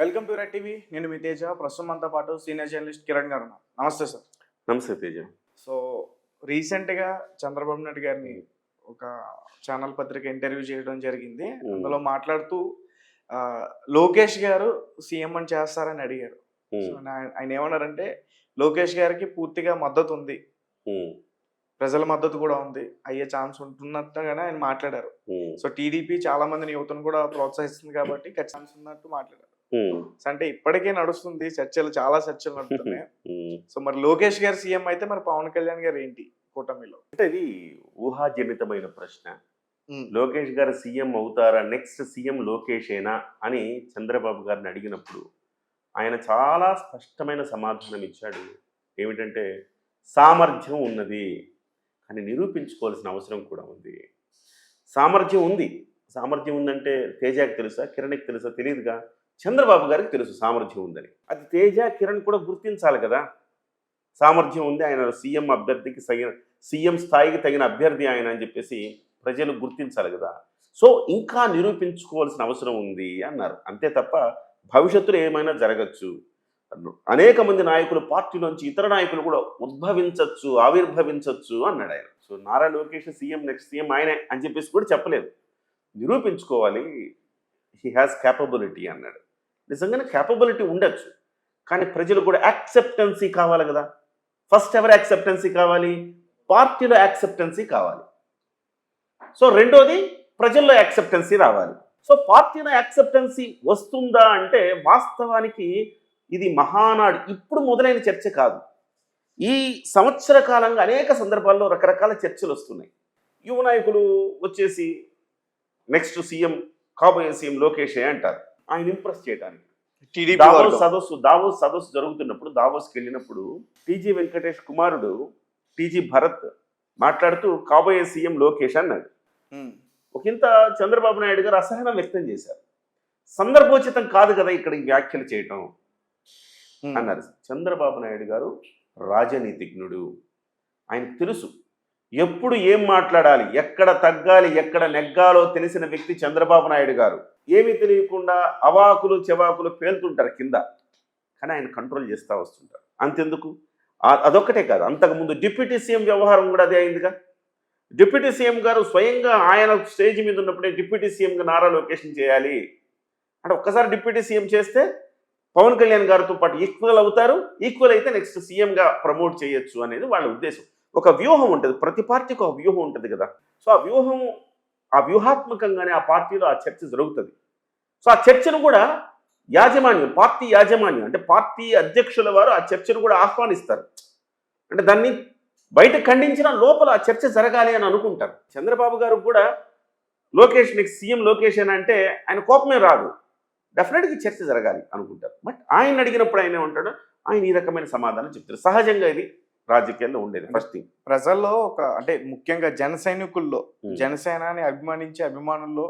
Welcome to red TV. నేను మీ తేజ. ప్రస్తుతం మనతో పాటు సీనియర్ జర్నలిస్ట్ కిరణ్ గారు ఉన్నారు. నమస్తే సార్. నమస్తే తేజ. సో రీసెంట్గా చంద్రబాబు నాయుడు గారిని ఒక ఛానల్ పత్రిక ఇంటర్వ్యూ చేయడం జరిగింది. అందులో మాట్లాడుతూ లోకేష్ గారు సీఎం అని చేస్తారని అడిగారు. సో ఆయన ఏమన్నారంటే లోకేష్ గారికి పూర్తిగా మద్దతు ఉంది, ప్రజల మద్దతు కూడా ఉంది, అయ్యే ఛాన్స్ ఉంటున్నట్టుగానే ఆయన మాట్లాడారు. సో టీడీపీ చాలా మందిని యువతను కూడా ప్రోత్సహిస్తుంది కాబట్టి ఛాన్స్ ఉన్నట్టు మాట్లాడారు. అంటే ఇప్పటికే నడుస్తుంది చర్చలు, చాలా చర్చలు నడుస్తున్నాయి. సో మరి లోకేష్ గారు సీఎం అయితే మరి పవన్ కళ్యాణ్ గారు ఏంటి కూటమిలో? అంటే ఇది ఊహాజనితమైన ప్రశ్న. లోకేష్ గారు సీఎం అవుతారా, నెక్స్ట్ సీఎం లోకేషేనా అని చంద్రబాబు గారిని అడిగినప్పుడు ఆయన చాలా స్పష్టమైన సమాధానం ఇచ్చాడు. ఏమిటంటే సామర్థ్యం ఉన్నది, కానీ నిరూపించుకోవాల్సిన అవసరం కూడా ఉంది. సామర్థ్యం ఉంది. సామర్థ్యం ఉందంటే తేజకి తెలుసా, కిరణ్కి తెలుసా? తెలియదుగా. చంద్రబాబు గారికి తెలుసు సామర్థ్యం ఉందని. అది తేజ, కిరణ్ కూడా గుర్తించాలి కదా. సామర్థ్యం ఉంది, ఆయన సీఎం అభ్యర్థికి సీఎం స్థాయికి తగిన అభ్యర్థి ఆయన అని చెప్పేసి ప్రజలు గుర్తించాలి కదా. సో ఇంకా నిరూపించుకోవాల్సిన అవసరం ఉంది అన్నారు. అంతే తప్ప భవిష్యత్తులో ఏమైనా జరగచ్చు, అనేక మంది నాయకులు పార్టీలోంచి ఇతర నాయకులు కూడా ఉద్భవించవచ్చు, ఆవిర్భవించవచ్చు అన్నాడు ఆయన. So Nara Lokesh CM, next CM ఆయనే అని చెప్పేసి కూడా చెప్పలేదు. నిరూపించుకోవాలి, హీ హ్యాస్ క్యాపబిలిటీ అన్నాడు. నిజంగానే క్యాపబిలిటీ ఉండొచ్చు, కానీ ప్రజలు కూడా యాక్సెప్టెన్సీ కావాలి కదా. ఫస్ట్ ఎవరు యాక్సెప్టెన్సీ కావాలి? పార్టీలో యాక్సెప్టెన్సీ కావాలి. సో రెండోది ప్రజల్లో యాక్సెప్టెన్సీ రావాలి. సో పార్టీలో యాక్సెప్టెన్సీ వస్తుందా అంటే వాస్తవానికి ఇది మహానాడు ఇప్పుడు మొదలైన చర్చ కాదు. ఈ సంవత్సర కాలంగా అనేక సందర్భాల్లో రకరకాల చర్చలు వస్తున్నాయి. యువ నాయకులు వచ్చేసి నెక్స్ట్ సీఎం, కాబోయే సీఎం లోకేషే అంటారు, ఆయన ఇంప్రెస్ చేయడానికి. దావోస్ సదస్సు జరుగుతున్నప్పుడు, దావోస్కి వెళ్ళినప్పుడు టీజీ వెంకటేష్ కుమారుడు టీజీ భరత్ మాట్లాడుతూ కాబోయే సీఎం లోకేష్ అన్నాడు. ఒకంత చంద్రబాబు నాయుడు గారు అసహనం వ్యక్తం చేశారు. సందర్భోచితం కాదు కదా ఇక్కడ వ్యాఖ్యలు చేయటం అన్నారు. చంద్రబాబు నాయుడు గారు రాజనీతిజ్ఞుడు, ఆయనకు తెలుసు ఎప్పుడు ఏం మాట్లాడాలి, ఎక్కడ తగ్గాలి, ఎక్కడ నెగ్గాలో తెలిసిన వ్యక్తి చంద్రబాబు నాయుడు గారు. ఏమీ తెలియకుండా అవాకులు చెవాకులు పేలుతుంటారు కింద, కానీ ఆయన కంట్రోల్ చేస్తూ వస్తుంటారు. అంతెందుకు, అదొక్కటే కాదు, అంతకుముందు డిప్యూటీ సీఎం వ్యవహారం కూడా అదే అయిందిగా. డిప్యూటీ సీఎం గారు స్వయంగా ఆయన స్టేజ్ మీద ఉన్నప్పుడే డిప్యూటీ సీఎంగా నారా లోకేష్ చేయాలి అంటే, ఒక్కసారి డిప్యూటీ సీఎం చేస్తే పవన్ కళ్యాణ్ గారితో పాటు ఈక్వల్ అవుతారు, ఈక్వల్ అయితే నెక్స్ట్ సీఎంగా ప్రమోట్ చేయొచ్చు అనేది వాళ్ళ ఉద్దేశం. ఒక వ్యూహం ఉంటుంది, ప్రతి పార్టీకి ఒక వ్యూహం ఉంటుంది కదా. సో ఆ వ్యూహాత్మకంగానే ఆ పార్టీలో ఆ చర్చ జరుగుతుంది. సో ఆ చర్చను కూడా యాజమాన్యం, పార్టీ యాజమాన్యం అంటే పార్టీ అధ్యక్షుల వారు ఆ చర్చను కూడా ఆహ్వానిస్తారు. అంటే దాన్ని బయట ఖండించిన లోపల ఆ చర్చ జరగాలి అని అనుకుంటారు. చంద్రబాబు గారు కూడా లోకేష్ నెక్స్ట్ సీఎం లోకేష్ అని అంటే ఆయన కోపమే రాదు, డెఫినెట్గా చర్చ జరగాలి అనుకుంటారు. బట్ ఆయన అడిగినప్పుడు ఆయన ఏమంటాడు, ఆయన ఈ రకమైన సమాధానం చెప్తారు. సహజంగా ఇది రాజకీయాల్లో ఉండేది. ఫస్ట్ థింగ్, ప్రజల్లో ఒక అంటే ముఖ్యంగా జన సైనికుల్లో, జనసేనాని అభిమానించే అభిమానుల్లో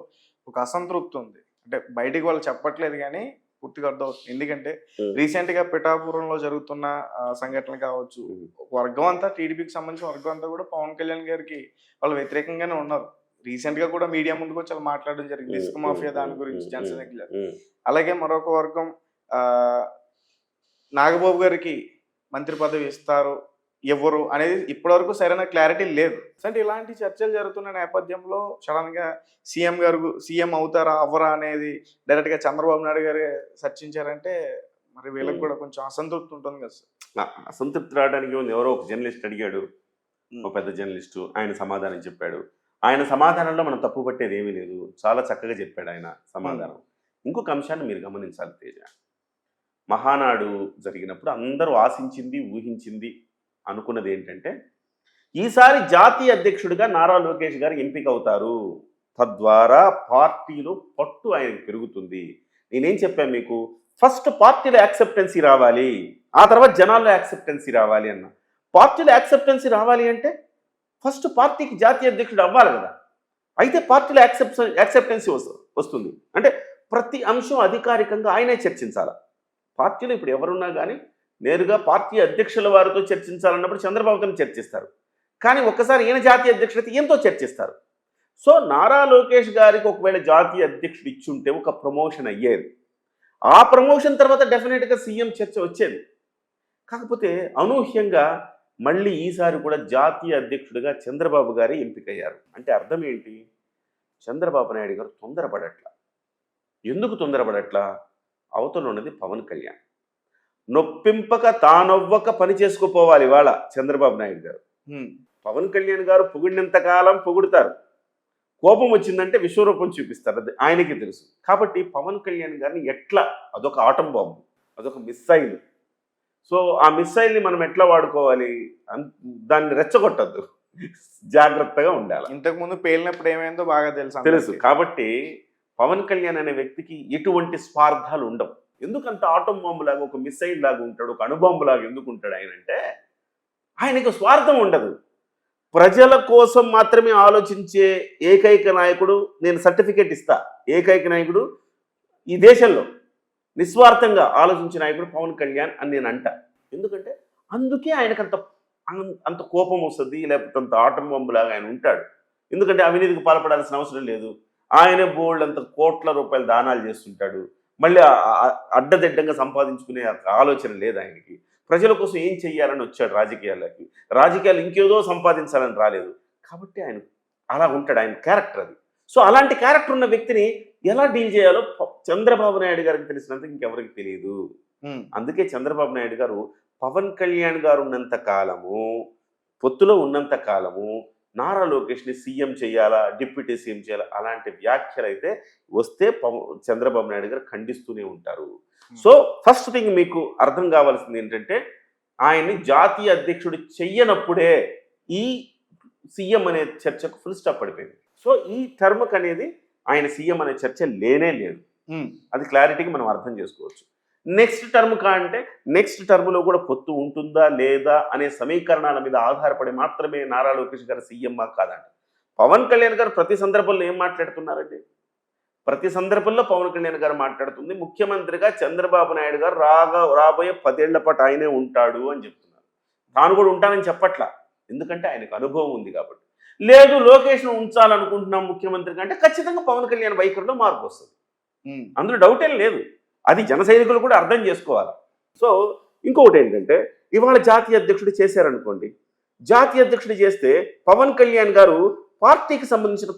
ఒక అసంతృప్తి ఉంది. అంటే బయటికి వాళ్ళు చెప్పట్లేదు కానీ పూర్తిగా అర్థమవుతుంది. ఎందుకంటే రీసెంట్ గా పిఠాపురంలో జరుగుతున్న సంఘటనలు కావచ్చు, వర్గం అంతా టీడీపీకి సంబంధించిన వర్గం అంతా కూడా పవన్ కళ్యాణ్ గారికి వాళ్ళు వ్యతిరేకంగానే ఉన్నారు. రీసెంట్ గా కూడా మీడియా ముందుకు వచ్చి వాళ్ళు మాట్లాడడం జరిగింది, ఇసుక మాఫియా దాని గురించి జనసేన. అలాగే మరొక వర్గం నాగబాబు గారికి మంత్రి పదవి ఇస్తారు ఎవరు అనేది ఇప్పటివరకు సరైన క్లారిటీ లేదు. అంటే ఇలాంటి చర్చలు జరుగుతున్న నేపథ్యంలో సడన్ గా సీఎం అవుతారా అవ్వరా అనేది డైరెక్ట్ గా చంద్రబాబు నాయుడు గారు చర్చించారంటే మరి వీళ్ళకి కూడా కొంచెం అసంతృప్తి ఉంటుంది కదా సార్. అసంతృప్తి రావడానికి ఎవరో ఒక జర్నలిస్ట్ అడిగాడు, ఒక పెద్ద జర్నలిస్టు, ఆయన సమాధానం చెప్పాడు. ఆయన సమాధానంలో మనం తప్పు పట్టేది ఏమీ లేదు, చాలా చక్కగా చెప్పాడు ఆయన సమాధానం. ఇంకొక అంశాన్ని మీరు గమనించాలి తేజ, మహానాడు జరిగినప్పుడు అందరూ ఆశించింది, ఊహించింది, అనుకున్నది ఏంటంటే ఈసారి జాతీయ అధ్యక్షుడిగా నారా లోకేష్ గారు ఎంపిక అవుతారు, తద్వారా పార్టీలో పట్టు ఆయనకు పెరుగుతుంది. నేనేం చెప్పాను మీకు, ఫస్ట్ పార్టీలో యాక్సెప్టెన్సీ రావాలి, ఆ తర్వాత జనాల్లో యాక్సెప్టెన్సీ రావాలి అన్న. పార్టీలో యాక్సెప్టెన్సీ రావాలి అంటే ఫస్ట్ పార్టీకి జాతీయ అధ్యక్షుడు అవ్వాలి కదా, అయితే పార్టీలో యాక్సెప్టెన్సీ వస్తుంది. అంటే ప్రతి అంశం అధికారికంగా ఆయనే చర్చించాలి. పార్టీలో ఇప్పుడు ఎవరున్నా కానీ నేరుగా పార్టీ అధ్యక్షుల వారితో చర్చించాలన్నప్పుడు చంద్రబాబుతో చర్చిస్తారు, కానీ ఒక్కసారి ఈయన జాతీయ అధ్యక్షుడితే ఈయనతో చర్చిస్తారు. సో నారా లోకేష్ గారికి ఒకవేళ జాతీయ అధ్యక్షుడు ఇచ్చుంటే ఒక ప్రమోషన్ అయ్యేది. ఆ ప్రమోషన్ తర్వాత డెఫినెట్గా సీఎం చర్చ వచ్చేది. కాకపోతే అనూహ్యంగా మళ్ళీ ఈసారి కూడా జాతీయ అధ్యక్షుడిగా చంద్రబాబు గారే ఎంపికయ్యారు. అంటే అర్థం ఏంటి? చంద్రబాబు నాయుడు గారు తొందరపడట్లా. ఎందుకు తొందరపడట్లా? అవతల ఉన్నది పవన్ కళ్యాణ్. నొప్పింపక తానొవ్వక పని చేసుకుపోవాలి ఇవాళ చంద్రబాబు నాయుడు గారు. పవన్ కళ్యాణ్ గారు పొగిడినంత కాలం పొగుడుతారు, కోపం వచ్చిందంటే విశ్వరూపం చూపిస్తారు, అది ఆయనకి తెలుసు. కాబట్టి పవన్ కళ్యాణ్ గారిని ఎట్లా, అదొక ఆటం బాంబు, అదొక మిస్సైల్. సో ఆ మిస్సైల్ని మనం ఎట్లా వాడుకోవాలి, దాన్ని రెచ్చగొట్టద్దు, జాగ్రత్తగా ఉండాలి. ఇంతకుముందు పేలినప్పుడు ఏమైందో బాగా తెలుసు. కాబట్టి పవన్ కళ్యాణ్ అనే వ్యక్తికి ఎటువంటి స్వార్థాలు ఉండవు. ఎందుకంత ఆటం బాంబు లాగా, ఒక మిస్సైల్ లాగా ఉంటాడు, ఒక అణుబాంబు లాగా ఎందుకు ఉంటాడు ఆయన అంటే, ఆయనకు స్వార్థం ఉండదు. ప్రజల కోసం మాత్రమే ఆలోచించే ఏకైక నాయకుడు, నేను సర్టిఫికేట్ ఇస్తా, ఏకైక నాయకుడు ఈ దేశంలో నిస్వార్థంగా ఆలోచించే నాయకుడు పవన్ కళ్యాణ్ అని నేను అంటా. ఎందుకంటే అందుకే ఆయనకు అంత కోపం వస్తుంది, లేకపోతే అంత ఆటం బాంబులాగా ఆయన ఉంటాడు. ఎందుకంటే అవినీతికి పాల్పడాల్సిన అవసరం లేదు. ఆయన బోల్డ్ అంత కోట్ల రూపాయలు దానాలు చేస్తుంటాడు. మళ్ళీ అడ్డదిడ్డంగా సంపాదించుకునే ఆలోచన లేదు ఆయనకి. ప్రజల కోసం ఏం చెయ్యాలని వచ్చాడు రాజకీయాలకి. రాజకీయాలు ఇంకేదో సంపాదించాలని రాలేదు. కాబట్టి ఆయన అలా ఉంటాడు, ఆయన క్యారెక్టర్ అది. సో అలాంటి క్యారెక్టర్ ఉన్న వ్యక్తిని ఎలా డీల్ చేయాలో చంద్రబాబు నాయుడు గారికి తెలిసినంత ఇంకెవరికి తెలియదు. అందుకే చంద్రబాబు నాయుడు గారు పవన్ కళ్యాణ్ గారు ఉన్నంత కాలము, పొత్తులో ఉన్నంత కాలము నారా లోకేష్ని సీఎం చేయాలా, డిప్యూటీ సీఎం చేయాలా, అలాంటి వ్యాఖ్యలు అయితే వస్తే చంద్రబాబు నాయుడు గారు ఖండిస్తూనే ఉంటారు. సో ఫస్ట్ థింగ్ మీకు అర్థం కావాల్సింది ఏంటంటే, ఆయన్ని జాతీయ అధ్యక్షుడు చెయ్యనప్పుడే ఈ సీఎం అనే చర్చకు ఫుల్ స్టాప్ పడిపోయింది. సో ఈ టర్మ్కి అనేది ఆయన సీఎం అనే చర్చ లేనే లేదు. అది క్లారిటీగా మనం అర్థం చేసుకోవచ్చు. నెక్స్ట్ టర్మ్ అంటే నెక్స్ట్ టర్మ్లో కూడా పొత్తు ఉంటుందా లేదా అనే సమీకరణాల మీద ఆధారపడి మాత్రమే నారా లోకేష్ గారు సీఎం కాదండి. పవన్ కళ్యాణ్ గారు ప్రతి సందర్భంలో ఏం మాట్లాడుతున్నారండి? ప్రతి సందర్భంలో పవన్ కళ్యాణ్ గారు మాట్లాడుతుంది, ముఖ్యమంత్రిగా చంద్రబాబు నాయుడు గారు రాబోయే 10 ఏళ్ల పాటు ఆయనే ఉంటాడు అని చెప్తున్నారు. తాను కూడా ఉంటానని చెప్పట్లా, ఎందుకంటే ఆయనకు అనుభవం ఉంది కాబట్టి. లేదు లోకేష్ను ఉంచాలనుకుంటున్నాం ముఖ్యమంత్రి అంటే ఖచ్చితంగా పవన్ కళ్యాణ్ వైఖరిలో మార్పు వస్తుంది, అందులో డౌట్ ఏం లేదు. అది జన సైనికులు కూడా అర్థం చేసుకోవాలి. సో ఇంకొకటి ఏంటంటే, ఇవాళ జాతీయ అధ్యక్షుడు చేశారనుకోండి, జాతీయ అధ్యక్షుడు చేస్తే పవన్ కళ్యాణ్ గారు పార్టీకి సంబంధించిన